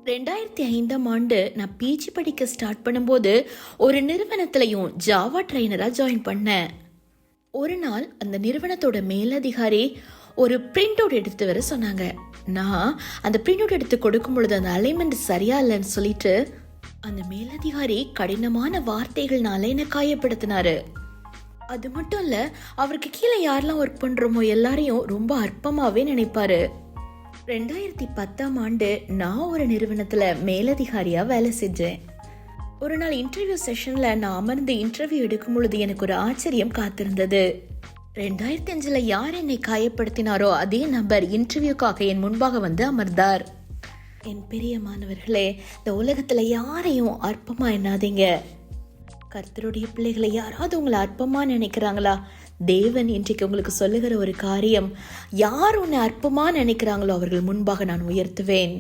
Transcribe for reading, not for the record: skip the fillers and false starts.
2005ஆம் ஆண்டு நான் பிஜி படிக்க ஸ்டார்ட் பண்ணும்போது ஒரு நிறுவனத்திலையும் ஜாவா ட்ரைனரா ஜாயின் பண்ணேன். ஒரு நாள் அந்த நிறுவனத்தோட மேலதிகாரி ஒரு பிரிண்ட் அவுட் எடுத்து வர சொன்னாங்க. நான் அந்த பிரிண்ட் அவுட் எடுத்து கொடுக்கும் பொழுது அந்த அலைன்மெண்ட் சரியா இல்லைன்னு சொல்லிட்டு அந்த மேலதிகாரி கடினமான வார்த்தைகள்னால என்ன காயப்படுத்தினாரு. அது மட்டும் இல்ல, அவருக்கு கீழே யாரெல்லாம் ஒர்க் பண்றோமோ எல்லாரையும் ரொம்ப அற்பமாவே நினைப்பாரு. 2010ஆம் ஆண்டு நான் ஒரு நிறுவனத்துல மேலதிகாரியா வேலை செஞ்சேன். ஒரு நாள் இன்டர்வியூ செஷன்ல நான் அமர்ந்து இன்டர்வியூ எடுக்கும் பொழுது எனக்கு ஒரு ஆச்சரியம் காத்திருந்தது. 2005ல யார் என்னை காயப்படுத்தினாரோ அதே நபர் இன்டர்வியூக்காக என் முன்பாக வந்து அமர்ந்தார். என் பிரியமானவர்களே, இந்த உலகத்துல யாரையும் அற்பமா எண்ணாதீங்க. கர்த்தருடைய பிள்ளைகளை யாராவது உங்களை அற்பமா நினைக்கிறாங்களா? தேவன் இன்றைக்கு உங்களுக்கு சொல்லுகிற ஒரு காரியம், யார் உன்னை அற்பமா நினைக்கிறாங்களோ அவர்கள் முன்பாக நான் உயர்த்துவேன்.